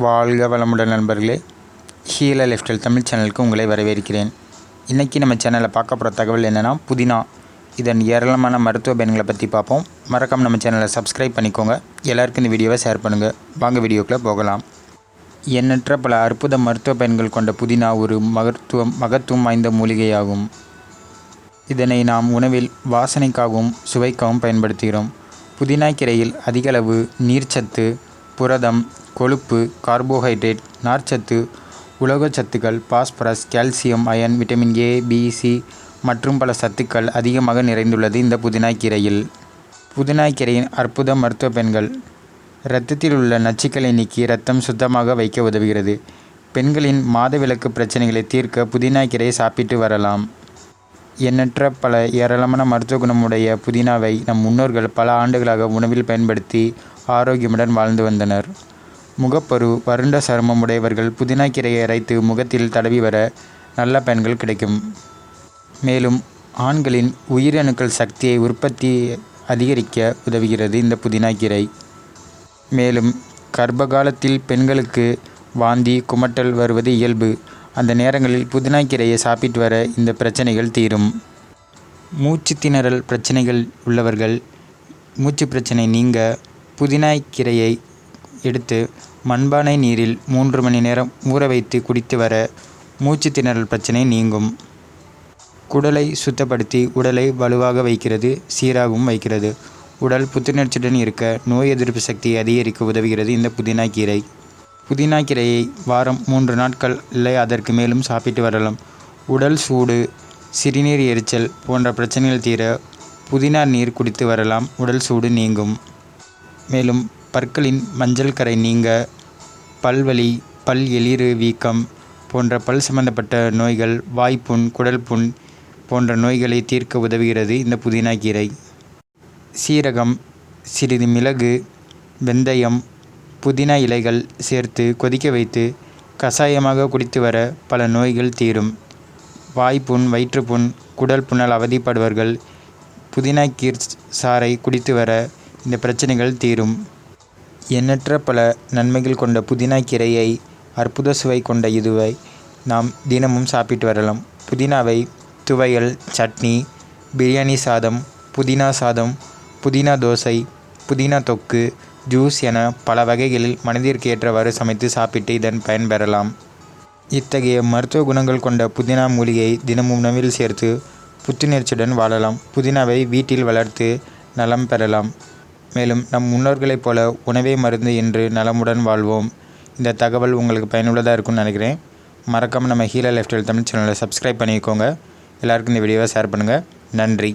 வாழ்க வளமுடன் நண்பர்களே, ஹீலர் லைஃப்ஸ்டைல் தமிழ் சேனலுக்கு உங்களை வரவேற்கிறேன். இன்றைக்கி நம்ம சேனலில் பார்க்க போகிற தகவல் என்னென்னா, புதினா இதன் ஏராளமான மருத்துவ பயன்களை பற்றி பார்ப்போம். மறக்காம நம்ம சேனலை சப்ஸ்கிரைப் பண்ணிக்கோங்க. எல்லாருக்கும் இந்த வீடியோவை ஷேர் பண்ணுங்கள். வாங்க வீடியோக்குள்ளே போகலாம். எண்ணற்ற பல அற்புத மருத்துவ பயன்கள் கொண்ட புதினா ஒரு மகத்துவம் வாய்ந்த மூலிகையாகும். இதனை நாம் உணவில் வாசனைக்காகவும் சுவைக்காகவும் பயன்படுத்துகிறோம். புதினா கீரையில் அதிகளவு நீர்ச்சத்து, புரதம், கொழுப்பு, கார்போஹைட்ரேட், நார்ச்சத்து, உலோகச்சத்துக்கள், phosphorus, calcium, iron, vitamin A, B, C மற்றும் பல சத்துக்கள் அதிகமாக நிறைந்துள்ளது இந்த புதினா கீரையில். புதினா கீரையின் அற்புத மருத்துவ பயன்கள்: இரத்தத்தில் உள்ள நச்சுக்களை நீக்கி இரத்தம் சுத்தமாக வைக்க உதவுகிறது. பெண்களின் மாதவிலக்கு பிரச்சனைகளை தீர்க்க புதினா கீரையை சாப்பிட்டு வரலாம். எண்ணற்ற பல ஏராளமான மருத்துவ குணமுடைய புதினாவை நம் முன்னோர்கள் பல ஆண்டுகளாக உணவில் பயன்படுத்தி ஆரோக்கியமுடன் வாழ்ந்து வந்தனர். முகப்பரு, வறண்ட சருமம் உடையவர்கள் புதினா கீரையை அரைத்து முகத்தில் தடவி வர நல்ல பயன்கள் கிடைக்கும். மேலும் ஆண்களின் உயிரணுக்கள் சக்தியை உற்பத்தி அதிகரிக்க உதவுகிறது இந்த புதினா கீரை. மேலும் கர்ப்ப காலத்தில் பெண்களுக்கு வாந்தி, குமட்டல் வருவது இயல்பு. அந்த நேரங்களில் புதினா கீரையை சாப்பிட்டு வர இந்த பிரச்சனைகள் தீரும். மூச்சு திணறல் பிரச்சனைகள் உள்ளவர்கள் மூச்சு பிரச்சனை நீங்க புதினா கீரையை எடுத்து மண்பானை நீரில் 3 மணி நேரம் ஊற வைத்து குடித்து வர மூச்சு திணறல் பிரச்சனை நீங்கும். குடலை சுத்தப்படுத்தி உடலை வலுவாக வைக்கிறது, சீராகவும் வைக்கிறது. உடல் புத்துணர்ச்சியுடன் இருக்க, நோய் எதிர்ப்பு சக்தியை அதிகரிக்க உதவுகிறது இந்த புதினா கீரை. புதினா கீரையை வாரம் 3 நாட்கள் இல்லை அதற்கு மேலும் சாப்பிட்டு வரலாம். உடல் சூடு, சிறுநீர் எரிச்சல் போன்ற பிரச்சனைகள் தீர புதினா நீர் குடித்து வரலாம். உடல் சூடு நீங்கும். மேலும் பற்களின் மஞ்சள் கரை நீங்க, பல்வலி, பல் எளிறு வீக்கம் போன்ற பல் சம்பந்தப்பட்ட நோய்கள், வாய்ப்புண், குடல் புண் போன்ற நோய்களை தீர்க்க உதவுகிறது இந்த புதினா கீரை. சீரகம், சிறிது மிளகு, வெந்தயம், புதினா இலைகள் சேர்த்து கொதிக்க வைத்து கஷாயமாக குடித்து வர பல நோய்கள் தீரும். வாய்ப்புண், வயிற்றுப்புண், குடல் புண்ணால் அவதிப்படுபவர்கள் புதினா சாறை குடித்து வர இந்த பிரச்சனைகள் தீரும். எண்ணற்ற பல நன்மைகள் கொண்ட புதினா கீரையை அற்புத சுவை கொண்ட இதுவை நாம் தினமும் சாப்பிட்டு வரலாம். புதினாவை துவையல், சட்னி, பிரியாணி சாதம், புதினா சாதம், புதினா தோசை, புதினா தொக்கு, ஜூஸ் என பல வகைகளில் மனதிற்கு ஏற்றவாறு சமைத்து சாப்பிட்டு இதன் பயன் பெறலாம். இத்தகைய மருத்துவ குணங்கள் கொண்ட புதினா மூலிகையை தினமும் உணவில் சேர்த்து புத்துணர்ச்சியுடன் வாழலாம். புதினாவை வீட்டில் வளர்த்து நலம் பெறலாம். மேலும் நம் முன்னோர்களைப் போல உணவே மருந்து என்று நலமுடன் வாழ்வோம். இந்த தகவல் உங்களுக்கு பயனுள்ளதாக இருக்கும்னு நினைக்கிறேன். மறக்காமல் நம்ம ஹீலர் லைஃப்ஸ்டைல் தமிழ் சேனலை சப்ஸ்கிரைப் பண்ணிக்கோங்க. எல்லாருக்கும் இந்த வீடியோவை ஷேர் பண்ணுங்கள். நன்றி.